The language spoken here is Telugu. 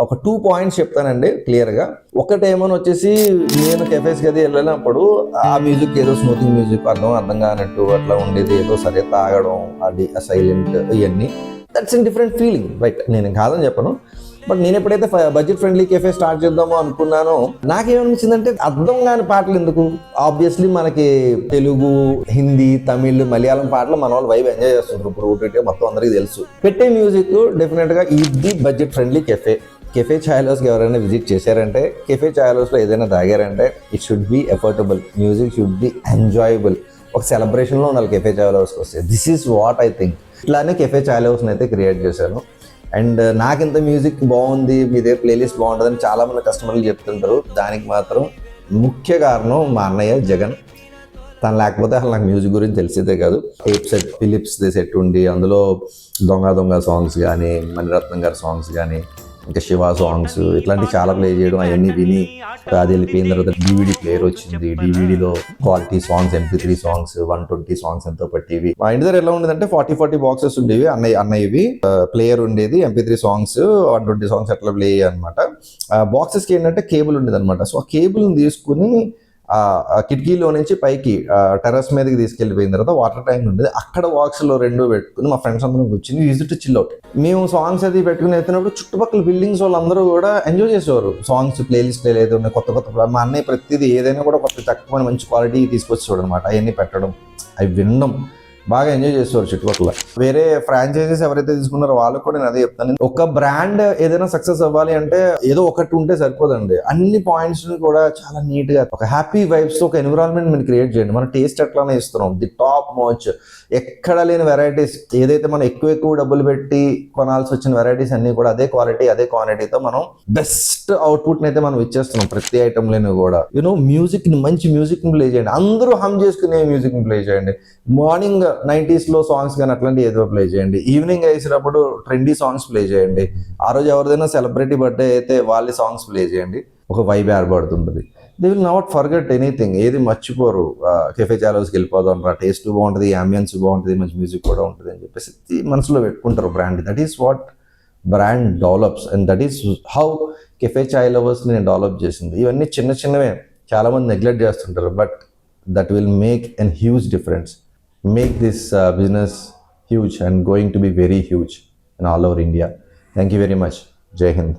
ఒక 2 పాయింట్స్ చెప్తానండి క్లియర్గా. ఒకటేమోని వచ్చేసి నేను కెఫేస్కి అది వెళ్ళినప్పుడు ఆ మ్యూజిక్ ఏదో స్మూతింగ్ మ్యూజిక్ అర్థం కానట్టు అట్లా ఉండేది, ఏదో సరే తాగడం అది సైలెంట్ ఇవన్నీ, that's in different feeling, right? నేను కాదని చెప్పను. బట్ నేను ఎప్పుడైతే బడ్జెట్ ఫ్రెండ్లీ కెఫే స్టార్ట్ చేద్దామో అనుకున్నానో నాకేమనిపించిందంటే అర్థం కాని పాటలు ఎందుకు. ఆబ్వియస్లీ మనకి తెలుగు, హిందీ, తమిళ్, మలయాళం పాటలు మన వాళ్ళు వైబ్ ఎంజాయ్ చేస్తుంటారు. ఇప్పుడు ఒకటి మొత్తం అందరికీ తెలుసు. పెట్టే మ్యూజిక్ డెఫినెట్ గా ఇది బడ్జెట్ ఫ్రెండ్లీ కెఫే చాయ్ హౌస్కి ఎవరైనా విజిట్ చేశారంటే, కెఫే చాయ్ హౌస్లో ఏదైనా తాగారంటే it should be affordable, music should be enjoyable. ఒక సెలబ్రేషన్లో ఉండాలి కెఫే చాయ్ హౌస్కి వస్తే. This is what I think. ఇట్లానే కెఫే చాయ్ హౌస్ని అయితే క్రియేట్ చేశాను. అండ్ నాకు ఇంత మ్యూజిక్ బాగుంది, మీ దగ్గర ప్లేలిస్ట్ బాగుంటుందని చాలామంది కస్టమర్లు చెప్తుంటారు. దానికి మాత్రం ముఖ్య కారణం మా అన్నయ్య జగన్. తను లేకపోతే అసలు నాకు మ్యూజిక్ గురించి తెలిసేదే కాదు. సెట్ ఫిలిప్స్ సెట్ ఉండి అందులో దొంగ సాంగ్స్ కానీ, మణిరత్నం గారి సాంగ్స్ కానీ, ఇంకా శివ సాంగ్స్ ఇట్లాంటివి చాలా ప్లే చేయడం, అవన్నీ విని అది వెళ్ళిపోయిన తర్వాత DVD ప్లేయర్ వచ్చింది. DVDలో quality songs, MP3 songs 120 songs ఎంతో పట్టేవి. మా ఇంటి దగ్గర ఎలా ఉండేదంటే 40 బాక్సెస్ ఉండేవి అన్నయ్యవి. ప్లేయర్ ఉండేది, MP3 సాంగ్స్ 120 సాంగ్స్ అట్లా ప్లే అయ్యాయి అనమాట. బాక్సెస్కి ఏంటంటే కేబుల్ ఉండేది అనమాట. సో ఆ కేబుల్ని తీసుకుని ఆ కిటికీలో నుంచి పైకి టెర్రస్ మీదకి తీసుకెళ్ళిపోయిన తర్వాత వాటర్ ట్యాంక్ ఉండేది, అక్కడ బాక్స్లో 2 పెట్టుకుని మా ఫ్రెండ్స్ అందరం కూర్చుని యూజ్ టు చిల్ అవుట్. మేము సాంగ్స్ అది పెట్టుకుని వెళ్తున్నప్పుడు చుట్టుపక్కల బిల్డింగ్స్ వాళ్ళందరూ కూడా ఎంజాయ్ చేసేవారు. సాంగ్స్ ప్లేలిస్ట్ ఏదైతే ఉన్నాయి కొత్త మా అన్నయ్య ప్రతిదీ ఏదైనా కూడా కొత్త తక్కువ మంచి క్వాలిటీ తీసుకొచ్చేవాడు అనమాట. అవన్నీ పెట్టడం, అవి వినడం బాగా ఎంజాయ్ చేసేవారు చుట్టుపక్కల. వేరే ఫ్రాంచైజీస్ ఎవరైతే తీసుకున్నారో వాళ్ళకు కూడా నేను అదే చెప్తాను. ఒక బ్రాండ్ ఏదైనా సక్సెస్ అవ్వాలి అంటే ఏదో ఒకటి ఉంటే సరిపోదండి. అన్ని పాయింట్స్ కూడా చాలా నీట్ గా ఒక హ్యాపీ వైబ్స్ తో ఒక ఎన్విరాన్మెంట్ మీరు క్రియేట్ చేయండి. మన టేస్ట్ ఎట్లానే ఇస్తున్నాం, ది టాప్ మోచ్, ఎక్కడ లేని వెరైటీస్, ఏదైతే మనం ఎక్కువ డబ్బులు పెట్టి కొనాల్సి వచ్చిన వెరైటీస్ అన్ని కూడా అదే క్వాలిటీ అదే క్వాంటిటీతో మనం బెస్ట్ అవుట్పుట్ అయితే మనం ఇచ్చేస్తున్నాం ప్రతి ఐటెంలోనూ కూడా. మ్యూజిక్ ని మంచి మ్యూజిక్ ని ప్లే చేయండి, అందరూ హమ్ చేసుకునే మ్యూజిక్ ని ప్లే చేయండి. మార్నింగ్ 90s లో సాంగ్స్ కానీ అట్లాంటివి ఏదో ప్లే చేయండి. ఈవినింగ్ వేసినప్పుడు ట్రెండీ సాంగ్స్ ప్లే చేయండి. ఆ రోజు ఎవరిదైనా సెలబ్రిటీ బర్త్డే అయితే వాళ్ళ సాంగ్స్ ప్లే చేయండి. ఒక వైబ్ ఏర్పడుతుంటుంది. They will not forget anything. ఏది మర్చిపోరు. కెఫే చాయ్ హౌస్కి వెళ్ళిపోదాం రా, టేస్ట్ బాగుంటుంది, అంబియన్స్ బాగుంటుంది, మంచి మ్యూజిక్ కూడా ఉంటుంది అని చెప్పేసి మనసులో పెట్టుకుంటారు brand. That is what brand develops and that is how cafe chai lovers నేను డెవలప్ చేసింది. ఇవన్నీ చిన్నవే చాలామంది నెగ్లెక్ట్ చేస్తుంటారు, but that will make an huge difference. Make this business huge and going to be very huge in all over India. Thank you very much. Jai Hind.